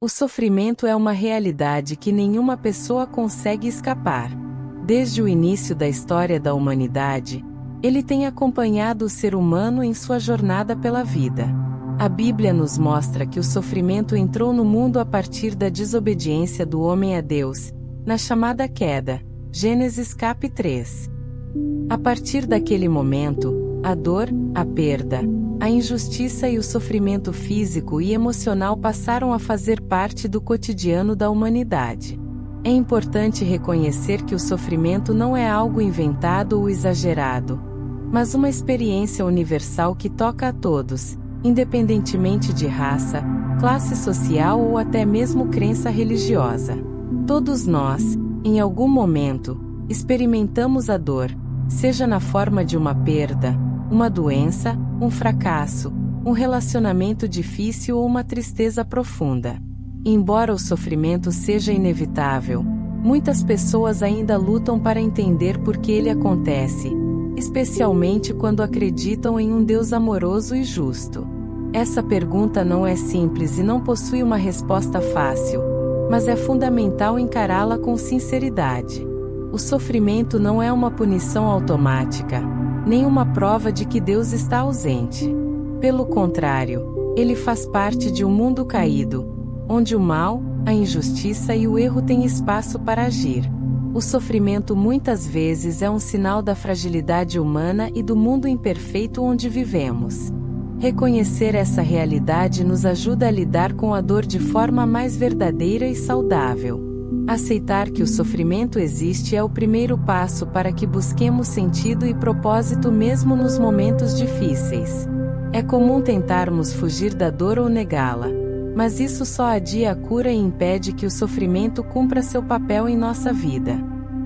O sofrimento é uma realidade que nenhuma pessoa consegue escapar. Desde o início da história da humanidade, ele tem acompanhado o ser humano em sua jornada pela vida. A Bíblia nos mostra que o sofrimento entrou no mundo a partir da desobediência do homem a Deus, na chamada queda, Gênesis cap. 3. A partir daquele momento, a dor, a perda, a injustiça e o sofrimento físico e emocional passaram a fazer parte do cotidiano da humanidade. É importante reconhecer que o sofrimento não é algo inventado ou exagerado, mas uma experiência universal que toca a todos, independentemente de raça, classe social ou até mesmo crença religiosa. Todos nós, em algum momento, experimentamos a dor, seja na forma de uma perda, uma doença, um fracasso, um relacionamento difícil ou uma tristeza profunda. Embora o sofrimento seja inevitável, muitas pessoas ainda lutam para entender por que ele acontece, especialmente quando acreditam em um Deus amoroso e justo. Essa pergunta não é simples e não possui uma resposta fácil, mas é fundamental encará-la com sinceridade. O sofrimento não é uma punição automática, nem uma prova de que Deus está ausente. Pelo contrário, ele faz parte de um mundo caído, onde o mal, a injustiça e o erro têm espaço para agir. O sofrimento muitas vezes é um sinal da fragilidade humana e do mundo imperfeito onde vivemos. Reconhecer essa realidade nos ajuda a lidar com a dor de forma mais verdadeira e saudável. Aceitar que o sofrimento existe é o primeiro passo para que busquemos sentido e propósito mesmo nos momentos difíceis. É comum tentarmos fugir da dor ou negá-la, mas isso só adia a cura e impede que o sofrimento cumpra seu papel em nossa vida.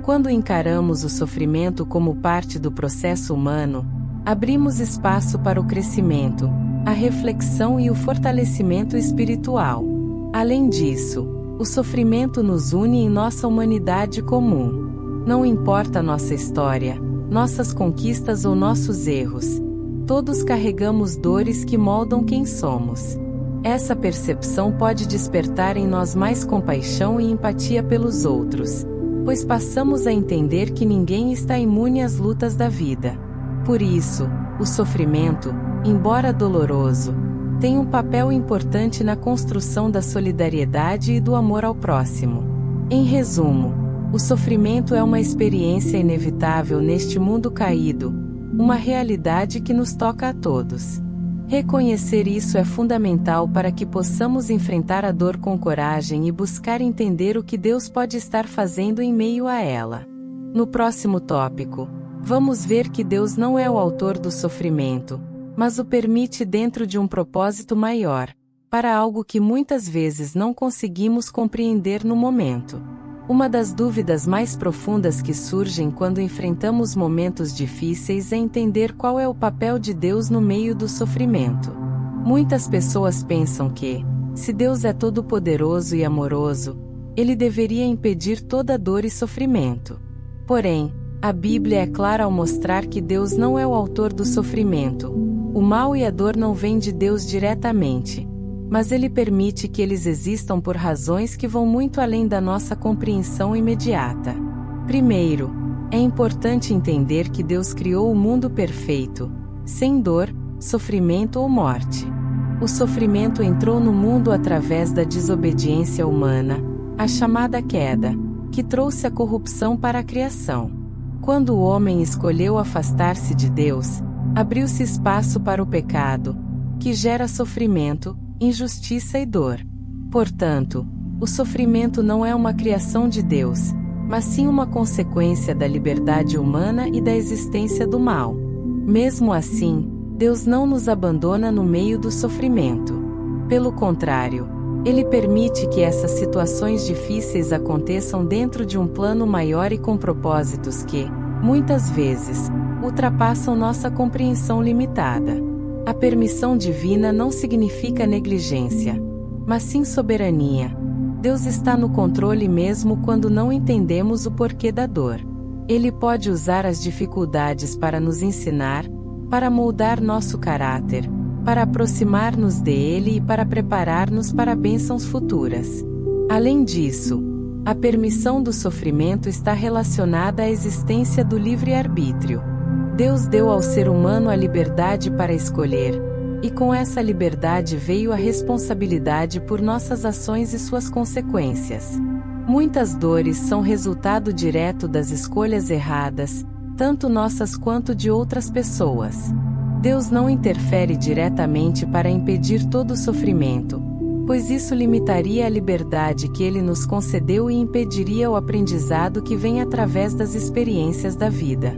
Quando encaramos o sofrimento como parte do processo humano, abrimos espaço para o crescimento, a reflexão e o fortalecimento espiritual. Além disso, o sofrimento nos une em nossa humanidade comum. Não importa nossa história, nossas conquistas ou nossos erros, todos carregamos dores que moldam quem somos. Essa percepção pode despertar em nós mais compaixão e empatia pelos outros, pois passamos a entender que ninguém está imune às lutas da vida. Por isso, o sofrimento, embora doloroso, tem um papel importante na construção da solidariedade e do amor ao próximo. Em resumo, o sofrimento é uma experiência inevitável neste mundo caído, uma realidade que nos toca a todos. Reconhecer isso é fundamental para que possamos enfrentar a dor com coragem e buscar entender o que Deus pode estar fazendo em meio a ela. No próximo tópico, vamos ver que Deus não é o autor do sofrimento, mas o permite dentro de um propósito maior, para algo que muitas vezes não conseguimos compreender no momento. Uma das dúvidas mais profundas que surgem quando enfrentamos momentos difíceis é entender qual é o papel de Deus no meio do sofrimento. Muitas pessoas pensam que, se Deus é todo-poderoso e amoroso, ele deveria impedir toda dor e sofrimento. Porém, a Bíblia é clara ao mostrar que Deus não é o autor do sofrimento. O mal e a dor não vêm de Deus diretamente, mas ele permite que eles existam por razões que vão muito além da nossa compreensão imediata. Primeiro, é importante entender que Deus criou o mundo perfeito, sem dor, sofrimento ou morte. O sofrimento entrou no mundo através da desobediência humana, a chamada queda, que trouxe a corrupção para a criação. Quando o homem escolheu afastar-se de Deus, abriu-se espaço para o pecado, que gera sofrimento, injustiça e dor. Portanto, o sofrimento não é uma criação de Deus, mas sim uma consequência da liberdade humana e da existência do mal. Mesmo assim, Deus não nos abandona no meio do sofrimento. Pelo contrário, Ele permite que essas situações difíceis aconteçam dentro de um plano maior e com propósitos que, muitas vezes, ultrapassam nossa compreensão limitada. A permissão divina não significa negligência, mas sim soberania. Deus está no controle mesmo quando não entendemos o porquê da dor. Ele pode usar as dificuldades para nos ensinar, para moldar nosso caráter, para aproximar-nos dele e para preparar-nos para bênçãos futuras. Além disso, a permissão do sofrimento está relacionada à existência do livre-arbítrio. Deus deu ao ser humano a liberdade para escolher, e com essa liberdade veio a responsabilidade por nossas ações e suas consequências. Muitas dores são resultado direto das escolhas erradas, tanto nossas quanto de outras pessoas. Deus não interfere diretamente para impedir todo o sofrimento, pois isso limitaria a liberdade que Ele nos concedeu e impediria o aprendizado que vem através das experiências da vida.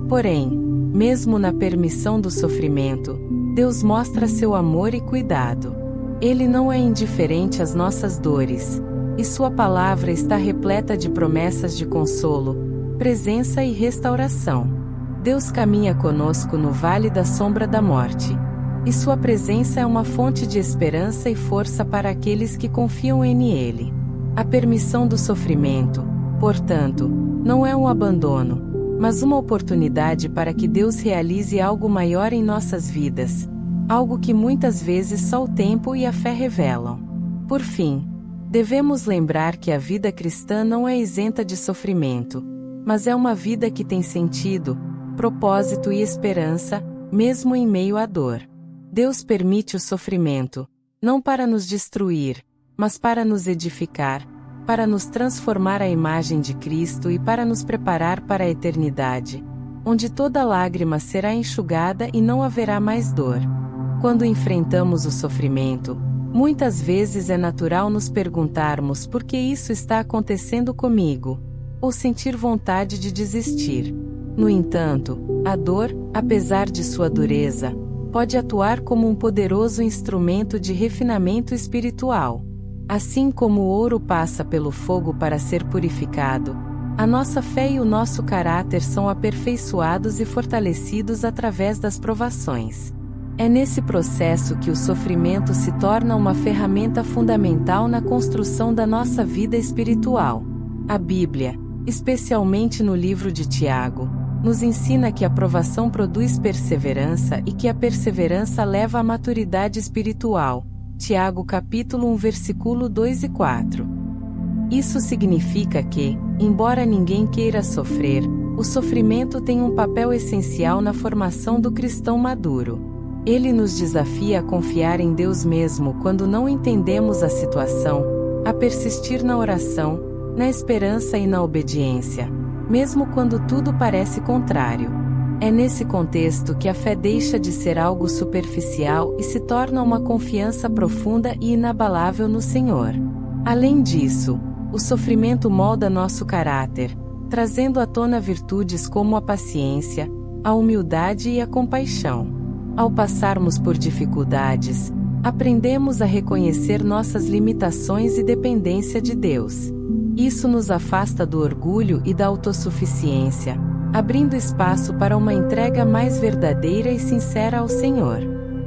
Porém, mesmo na permissão do sofrimento, Deus mostra seu amor e cuidado. Ele não é indiferente às nossas dores, e sua palavra está repleta de promessas de consolo, presença e restauração. Deus caminha conosco no vale da sombra da morte, e sua presença é uma fonte de esperança e força para aqueles que confiam em Ele. A permissão do sofrimento, portanto, não é um abandono, mas uma oportunidade para que Deus realize algo maior em nossas vidas, algo que muitas vezes só o tempo e a fé revelam. Por fim, devemos lembrar que a vida cristã não é isenta de sofrimento, mas é uma vida que tem sentido, propósito e esperança, mesmo em meio à dor. Deus permite o sofrimento, não para nos destruir, mas para nos edificar, para nos transformar à imagem de Cristo e para nos preparar para a eternidade, onde toda lágrima será enxugada e não haverá mais dor. Quando enfrentamos o sofrimento, muitas vezes é natural nos perguntarmos por que isso está acontecendo comigo, ou sentir vontade de desistir. No entanto, a dor, apesar de sua dureza, pode atuar como um poderoso instrumento de refinamento espiritual. Assim como o ouro passa pelo fogo para ser purificado, a nossa fé e o nosso caráter são aperfeiçoados e fortalecidos através das provações. É nesse processo que o sofrimento se torna uma ferramenta fundamental na construção da nossa vida espiritual. A Bíblia, especialmente no livro de Tiago, nos ensina que a provação produz perseverança e que a perseverança leva à maturidade espiritual. Tiago capítulo 1 versículo 2 e 4. Isso significa que, embora ninguém queira sofrer, o sofrimento tem um papel essencial na formação do cristão maduro. Ele nos desafia a confiar em Deus mesmo quando não entendemos a situação, a persistir na oração, na esperança e na obediência, mesmo quando tudo parece contrário. É nesse contexto que a fé deixa de ser algo superficial e se torna uma confiança profunda e inabalável no Senhor. Além disso, o sofrimento molda nosso caráter, trazendo à tona virtudes como a paciência, a humildade e a compaixão. Ao passarmos por dificuldades, aprendemos a reconhecer nossas limitações e dependência de Deus. Isso nos afasta do orgulho e da autossuficiência, abrindo espaço para uma entrega mais verdadeira e sincera ao Senhor.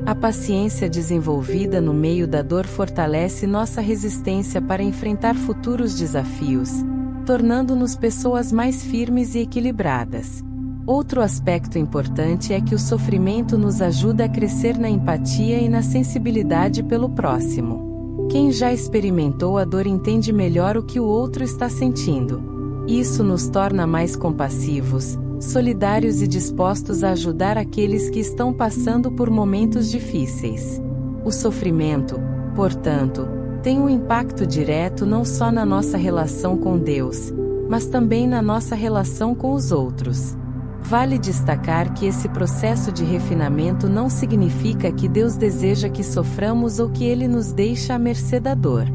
A paciência desenvolvida no meio da dor fortalece nossa resistência para enfrentar futuros desafios, tornando-nos pessoas mais firmes e equilibradas. Outro aspecto importante é que o sofrimento nos ajuda a crescer na empatia e na sensibilidade pelo próximo. Quem já experimentou a dor entende melhor o que o outro está sentindo. Isso nos torna mais compassivos, solidários e dispostos a ajudar aqueles que estão passando por momentos difíceis. O sofrimento, portanto, tem um impacto direto não só na nossa relação com Deus, mas também na nossa relação com os outros. Vale destacar que esse processo de refinamento não significa que Deus deseja que soframos ou que Ele nos deixa à mercê da dor.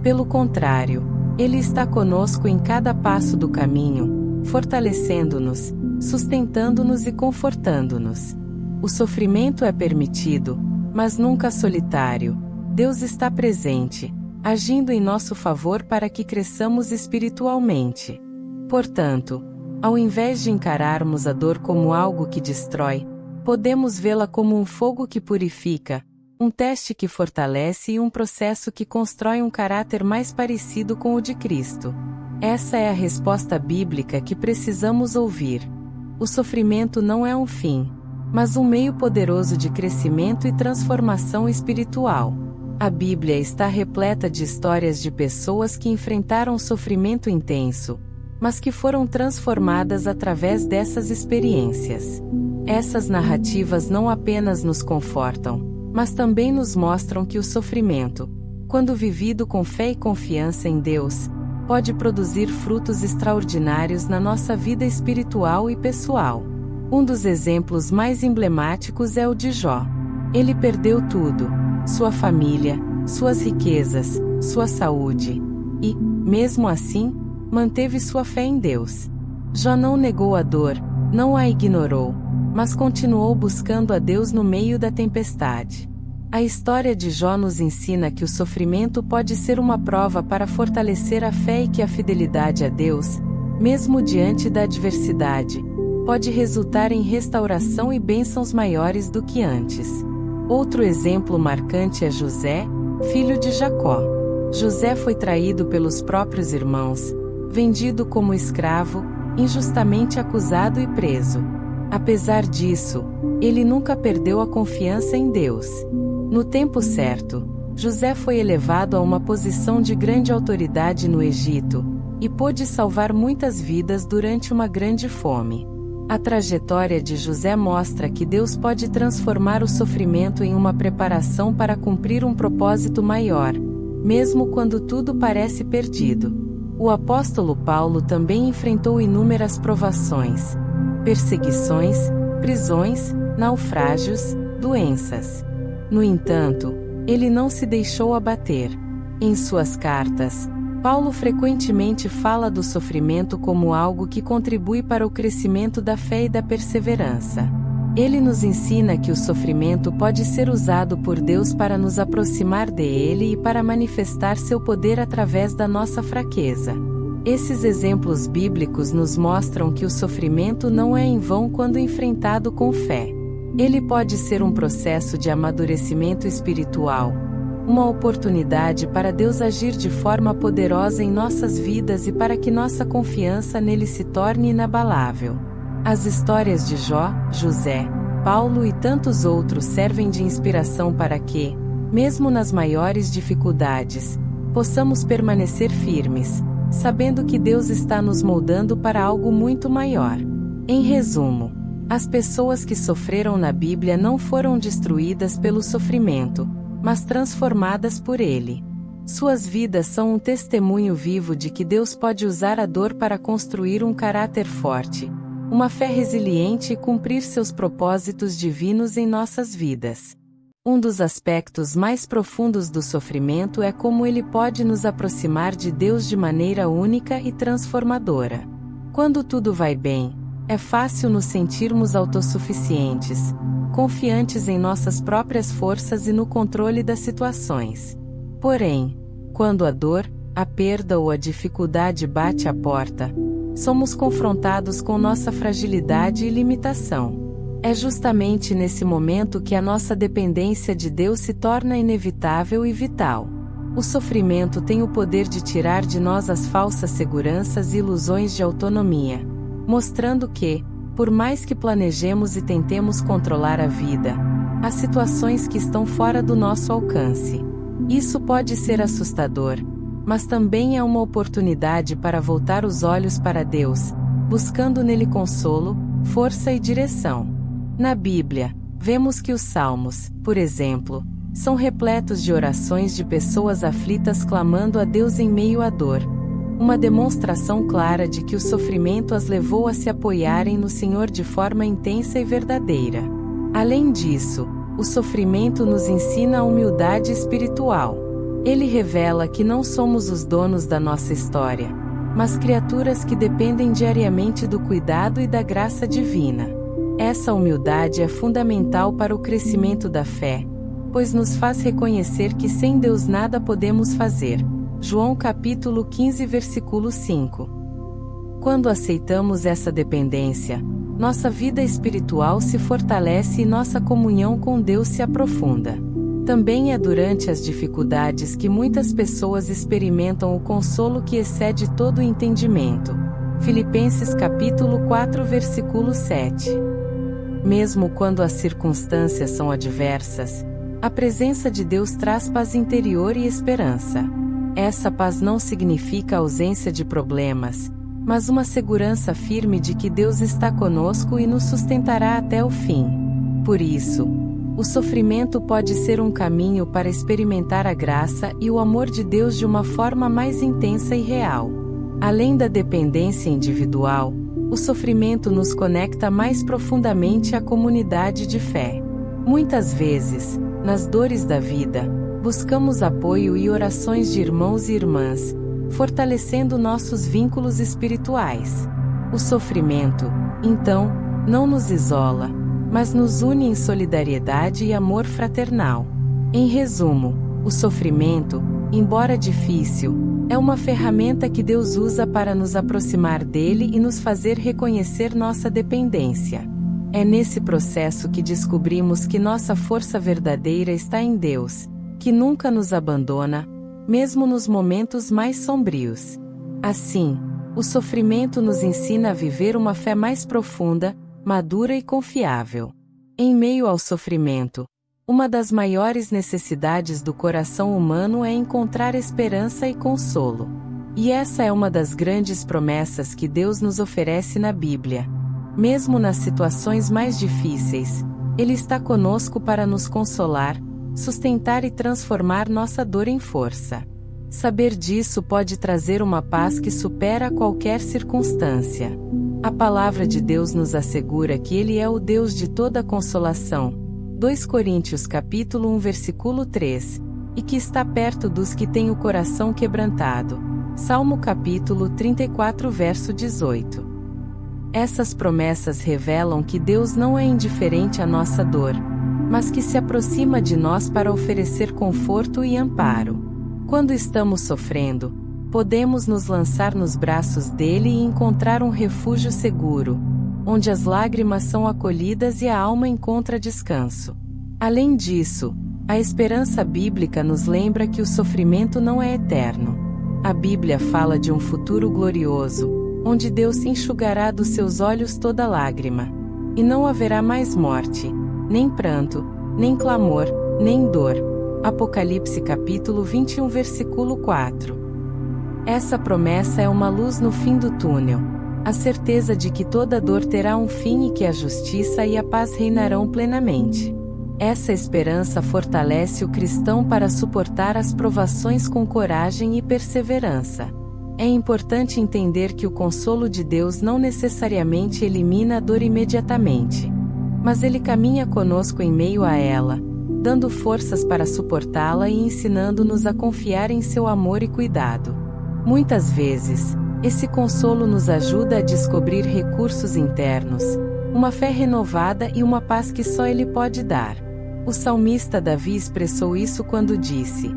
Pelo contrário, Ele está conosco em cada passo do caminho, fortalecendo-nos, sustentando-nos e confortando-nos. O sofrimento é permitido, mas nunca solitário. Deus está presente, agindo em nosso favor para que cresçamos espiritualmente. Portanto, ao invés de encararmos a dor como algo que destrói, podemos vê-la como um fogo que purifica, um teste que fortalece e um processo que constrói um caráter mais parecido com o de Cristo. Essa é a resposta bíblica que precisamos ouvir. O sofrimento não é um fim. mas um meio poderoso de crescimento e transformação espiritual. A Bíblia está repleta de histórias de pessoas que enfrentaram sofrimento intenso, mas que foram transformadas através dessas experiências. Essas narrativas não apenas nos confortam, mas também nos mostram que o sofrimento, quando vivido com fé e confiança em Deus, pode produzir frutos extraordinários na nossa vida espiritual e pessoal. Um dos exemplos mais emblemáticos é o de Jó. Ele perdeu tudo: sua família, suas riquezas, sua saúde. E, mesmo assim, manteve sua fé em Deus. Jó não negou a dor, não a ignorou, mas continuou buscando a Deus no meio da tempestade. A história de Jó nos ensina que o sofrimento pode ser uma prova para fortalecer a fé e que a fidelidade a Deus, mesmo diante da adversidade, pode resultar em restauração e bênçãos maiores do que antes. Outro exemplo marcante é José, filho de Jacó. José foi traído pelos próprios irmãos, vendido como escravo, injustamente acusado e preso. Apesar disso, ele nunca perdeu a confiança em Deus. No tempo certo, José foi elevado a uma posição de grande autoridade no Egito, e pôde salvar muitas vidas durante uma grande fome. A trajetória de José mostra que Deus pode transformar o sofrimento em uma preparação para cumprir um propósito maior, mesmo quando tudo parece perdido. O apóstolo Paulo também enfrentou inúmeras provações, perseguições, prisões, naufrágios, doenças. No entanto, ele não se deixou abater. Em suas cartas, Paulo frequentemente fala do sofrimento como algo que contribui para o crescimento da fé e da perseverança. Ele nos ensina que o sofrimento pode ser usado por Deus para nos aproximar dele e para manifestar seu poder através da nossa fraqueza. Esses exemplos bíblicos nos mostram que o sofrimento não é em vão quando enfrentado com fé. Ele pode ser um processo de amadurecimento espiritual, uma oportunidade para Deus agir de forma poderosa em nossas vidas e para que nossa confiança nele se torne inabalável. As histórias de Jó, José, Paulo e tantos outros servem de inspiração para que, mesmo nas maiores dificuldades, possamos permanecer firmes, sabendo que Deus está nos moldando para algo muito maior. Em resumo, as pessoas que sofreram na Bíblia não foram destruídas pelo sofrimento, mas transformadas por ele. Suas vidas são um testemunho vivo de que Deus pode usar a dor para construir um caráter forte, uma fé resiliente e cumprir seus propósitos divinos em nossas vidas. Um dos aspectos mais profundos do sofrimento é como ele pode nos aproximar de Deus de maneira única e transformadora. Quando tudo vai bem, é fácil nos sentirmos autossuficientes, confiantes em nossas próprias forças e no controle das situações. Porém, quando a dor, a perda ou a dificuldade bate à porta, somos confrontados com nossa fragilidade e limitação. É justamente nesse momento que a nossa dependência de Deus se torna inevitável e vital. O sofrimento tem o poder de tirar de nós as falsas seguranças e ilusões de autonomia, mostrando que, por mais que planejemos e tentemos controlar a vida, há situações que estão fora do nosso alcance. Isso pode ser assustador, mas também é uma oportunidade para voltar os olhos para Deus, buscando nele consolo, força e direção. Na Bíblia, vemos que os Salmos, por exemplo, são repletos de orações de pessoas aflitas clamando a Deus em meio à dor, uma demonstração clara de que o sofrimento as levou a se apoiarem no Senhor de forma intensa e verdadeira. Além disso, o sofrimento nos ensina a humildade espiritual. Ele revela que não somos os donos da nossa história, mas criaturas que dependem diariamente do cuidado e da graça divina. Essa humildade é fundamental para o crescimento da fé, pois nos faz reconhecer que sem Deus nada podemos fazer. João capítulo 15 versículo 5. Quando aceitamos essa dependência, nossa vida espiritual se fortalece e nossa comunhão com Deus se aprofunda. Também é durante as dificuldades que muitas pessoas experimentam o consolo que excede todo o entendimento. Filipenses capítulo 4 versículo 7. Mesmo quando as circunstâncias são adversas, a presença de Deus traz paz interior e esperança. Essa paz não significa ausência de problemas, mas uma segurança firme de que Deus está conosco e nos sustentará até o fim. Por isso, o sofrimento pode ser um caminho para experimentar a graça e o amor de Deus de uma forma mais intensa e real. Além da dependência individual, o sofrimento nos conecta mais profundamente à comunidade de fé. Muitas vezes, nas dores da vida, buscamos apoio e orações de irmãos e irmãs, fortalecendo nossos vínculos espirituais. O sofrimento, então, não nos isola, mas nos une em solidariedade e amor fraternal. Em resumo, o sofrimento, embora difícil, é uma ferramenta que Deus usa para nos aproximar dele e nos fazer reconhecer nossa dependência. É nesse processo que descobrimos que nossa força verdadeira está em Deus, que nunca nos abandona, mesmo nos momentos mais sombrios. Assim, o sofrimento nos ensina a viver uma fé mais profunda, madura e confiável. Em meio ao sofrimento, uma das maiores necessidades do coração humano é encontrar esperança e consolo. E essa é uma das grandes promessas que Deus nos oferece na Bíblia. Mesmo nas situações mais difíceis, Ele está conosco para nos consolar, sustentar e transformar nossa dor em força. Saber disso pode trazer uma paz que supera qualquer circunstância. A palavra de Deus nos assegura que Ele é o Deus de toda consolação. 2 Coríntios capítulo 1 versículo 3, e que está perto dos que têm o coração quebrantado. Salmo capítulo 34 verso 18. Essas promessas revelam que Deus não é indiferente à nossa dor, mas que se aproxima de nós para oferecer conforto e amparo. Quando estamos sofrendo, podemos nos lançar nos braços dele e encontrar um refúgio seguro, onde as lágrimas são acolhidas e a alma encontra descanso. Além disso, a esperança bíblica nos lembra que o sofrimento não é eterno. A Bíblia fala de um futuro glorioso, onde Deus enxugará dos seus olhos toda lágrima. E não haverá mais morte, nem pranto, nem clamor, nem dor. Apocalipse capítulo 21 versículo 4. Essa promessa é uma luz no fim do túnel, a certeza de que toda dor terá um fim e que a justiça e a paz reinarão plenamente. Essa esperança fortalece o cristão para suportar as provações com coragem e perseverança. É importante entender que o consolo de Deus não necessariamente elimina a dor imediatamente, mas Ele caminha conosco em meio a ela, dando forças para suportá-la e ensinando-nos a confiar em seu amor e cuidado. Muitas vezes, esse consolo nos ajuda a descobrir recursos internos, uma fé renovada e uma paz que só Ele pode dar. O salmista Davi expressou isso quando disse: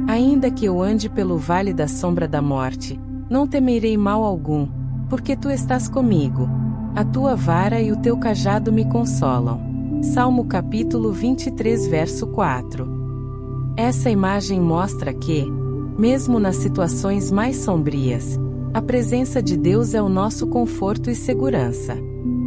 "Ainda que eu ande pelo vale da sombra da morte, não temerei mal algum, porque tu estás comigo. A tua vara e o teu cajado me consolam." Salmo capítulo 23 verso 4. Essa imagem mostra que, mesmo nas situações mais sombrias, a presença de Deus é o nosso conforto e segurança.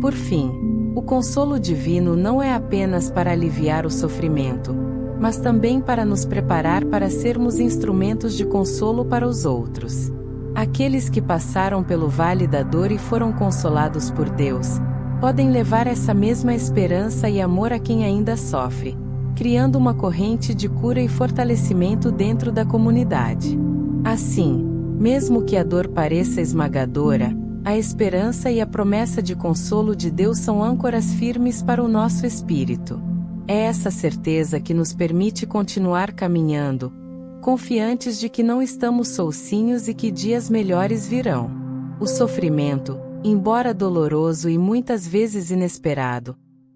Por fim, o consolo divino não é apenas para aliviar o sofrimento, mas também para nos preparar para sermos instrumentos de consolo para os outros. Aqueles que passaram pelo vale da dor e foram consolados por Deus, podem levar essa mesma esperança e amor a quem ainda sofre, criando uma corrente de cura e fortalecimento dentro da comunidade. Assim, mesmo que a dor pareça esmagadora, a esperança e a promessa de consolo de Deus são âncoras firmes para o nosso espírito. É essa certeza que nos permite continuar caminhando, confiantes de que não estamos sozinhos e que dias melhores virão. O sofrimento, embora doloroso e muitas vezes inesperado,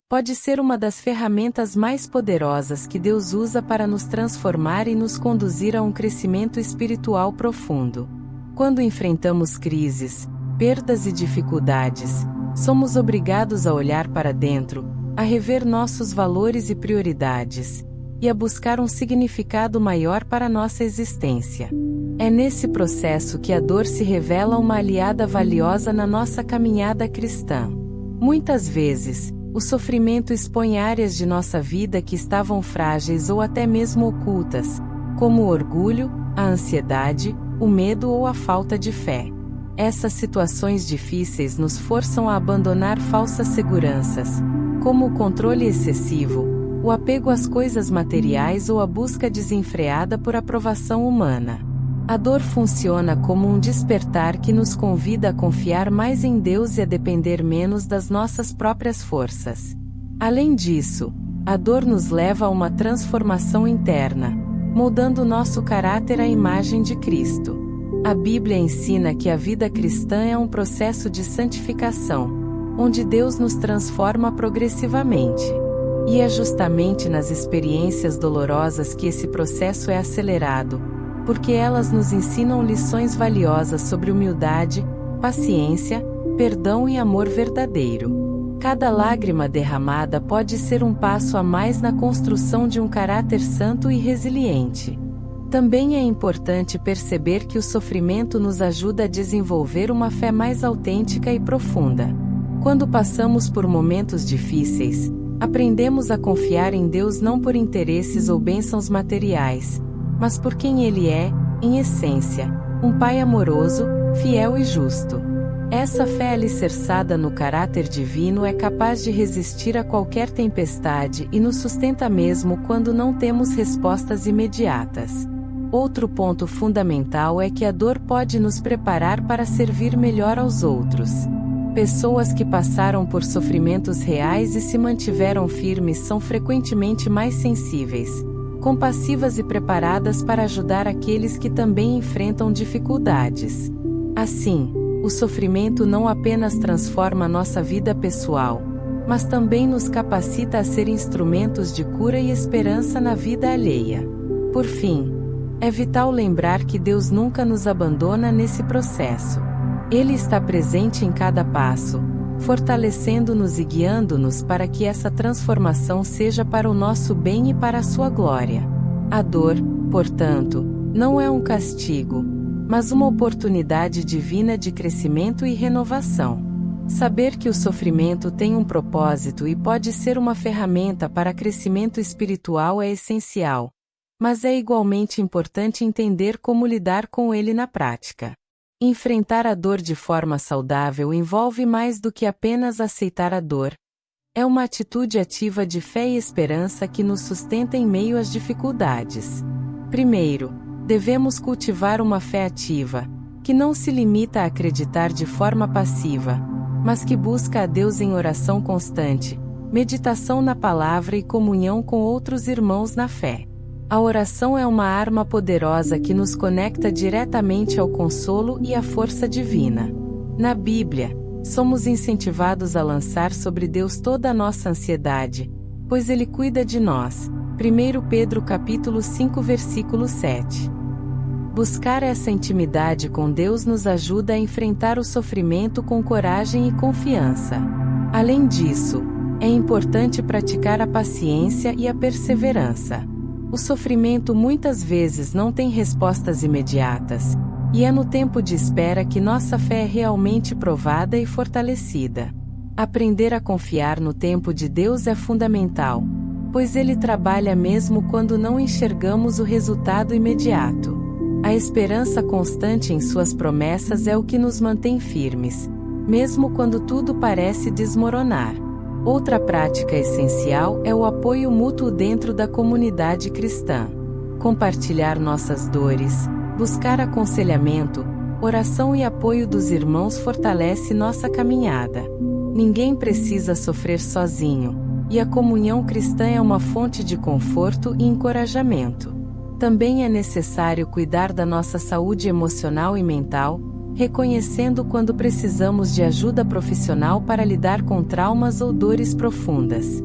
pode ser uma das ferramentas mais poderosas que Deus usa para nos transformar e nos conduzir a um crescimento espiritual profundo. Quando enfrentamos crises, perdas e dificuldades, somos obrigados a olhar para dentro, a rever nossos valores e prioridades, e a buscar um significado maior para nossa existência. É nesse processo que a dor se revela uma aliada valiosa na nossa caminhada cristã. Muitas vezes, O sofrimento expõe áreas de nossa vida que estavam frágeis ou até mesmo ocultas, como o orgulho, a ansiedade, o medo ou a falta de fé. Essas situações difíceis nos forçam a abandonar falsas seguranças, como o controle excessivo, o apego às coisas materiais ou a busca desenfreada por aprovação humana. A dor funciona como um despertar que nos convida a confiar mais em Deus e a depender menos das nossas próprias forças. Além disso, a dor nos leva a uma transformação interna, moldando nosso caráter à imagem de Cristo. A Bíblia ensina que a vida cristã é um processo de santificação, onde Deus nos transforma progressivamente. E é justamente nas experiências dolorosas que esse processo é acelerado, porque elas nos ensinam lições valiosas sobre humildade, paciência, perdão e amor verdadeiro. Cada lágrima derramada pode ser um passo a mais na construção de um caráter santo e resiliente. Também é importante perceber que o sofrimento nos ajuda a desenvolver uma fé mais autêntica e profunda. Quando passamos por momentos difíceis, aprendemos a confiar em Deus não por interesses ou bênçãos materiais, mas por quem Ele é, em essência, um Pai amoroso, fiel e justo. Essa fé alicerçada no caráter divino é capaz de resistir a qualquer tempestade e nos sustenta mesmo quando não temos respostas imediatas. Outro ponto fundamental é que a dor pode nos preparar para servir melhor aos outros. Pessoas que passaram por sofrimentos reais e se mantiveram firmes são frequentemente mais sensíveis, compassivas e preparadas para ajudar aqueles que também enfrentam dificuldades. Assim, o sofrimento não apenas transforma nossa vida pessoal, mas também nos capacita a ser instrumentos de cura e esperança na vida alheia. Por fim, é vital lembrar que Deus nunca nos abandona nesse processo. Ele está presente em cada passo, fortalecendo-nos e guiando-nos para que essa transformação seja para o nosso bem e para a sua glória. A dor, portanto, não é um castigo, mas uma oportunidade divina de crescimento e renovação. Saber que o sofrimento tem um propósito e pode ser uma ferramenta para crescimento espiritual é essencial, mas é igualmente importante entender como lidar com ele na prática. Enfrentar a dor de forma saudável envolve mais do que apenas aceitar a dor. É uma atitude ativa de fé e esperança que nos sustenta em meio às dificuldades. Primeiro, devemos cultivar uma fé ativa, que não se limita a acreditar de forma passiva, mas que busca a Deus em oração constante, meditação na palavra e comunhão com outros irmãos na fé. A oração é uma arma poderosa que nos conecta diretamente ao consolo e à força divina. Na Bíblia, somos incentivados a lançar sobre Deus toda a nossa ansiedade, pois Ele cuida de nós. 1 Pedro capítulo 5 versículo 7. Buscar essa intimidade com Deus nos ajuda a enfrentar o sofrimento com coragem e confiança. Além disso, é importante praticar a paciência e a perseverança. O sofrimento muitas vezes não tem respostas imediatas, e é no tempo de espera que nossa fé é realmente provada e fortalecida. Aprender a confiar no tempo de Deus é fundamental, pois Ele trabalha mesmo quando não enxergamos o resultado imediato. A esperança constante em Suas promessas é o que nos mantém firmes, mesmo quando tudo parece desmoronar. Outra prática essencial é o apoio mútuo dentro da comunidade cristã. Compartilhar nossas dores, buscar aconselhamento, oração e apoio dos irmãos fortalece nossa caminhada. Ninguém precisa sofrer sozinho, e a comunhão cristã é uma fonte de conforto e encorajamento. Também é necessário cuidar da nossa saúde emocional e mental, reconhecendo quando precisamos de ajuda profissional para lidar com traumas ou dores profundas.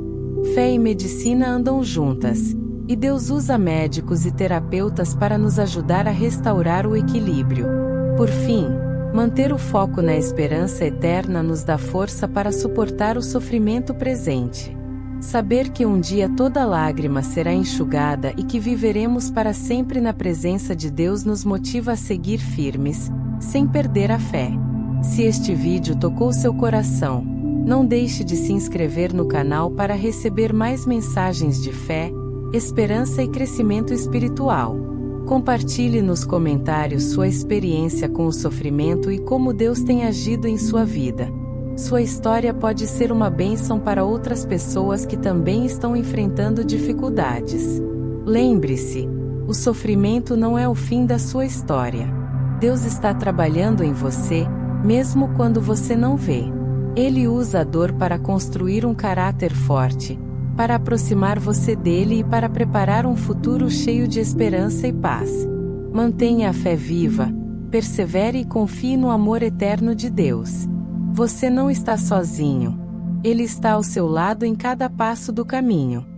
Fé e medicina andam juntas, e Deus usa médicos e terapeutas para nos ajudar a restaurar o equilíbrio. Por fim, manter o foco na esperança eterna nos dá força para suportar o sofrimento presente. Saber que um dia toda lágrima será enxugada e que viveremos para sempre na presença de Deus nos motiva a seguir firmes, sem perder a fé. Se este vídeo tocou seu coração, Não deixe de se inscrever no canal para receber mais mensagens de fé, esperança e crescimento espiritual. Compartilhe nos comentários sua experiência com o sofrimento e como Deus tem agido em sua vida. Sua história pode ser uma bênção para outras pessoas que também estão enfrentando dificuldades. Lembre-se, o sofrimento não é o fim da sua história. Deus está trabalhando em você, mesmo quando você não vê. Ele usa a dor para construir um caráter forte, para aproximar você dele e para preparar um futuro cheio de esperança e paz. Mantenha a fé viva, persevere e confie no amor eterno de Deus. Você não está sozinho. Ele está ao seu lado em cada passo do caminho.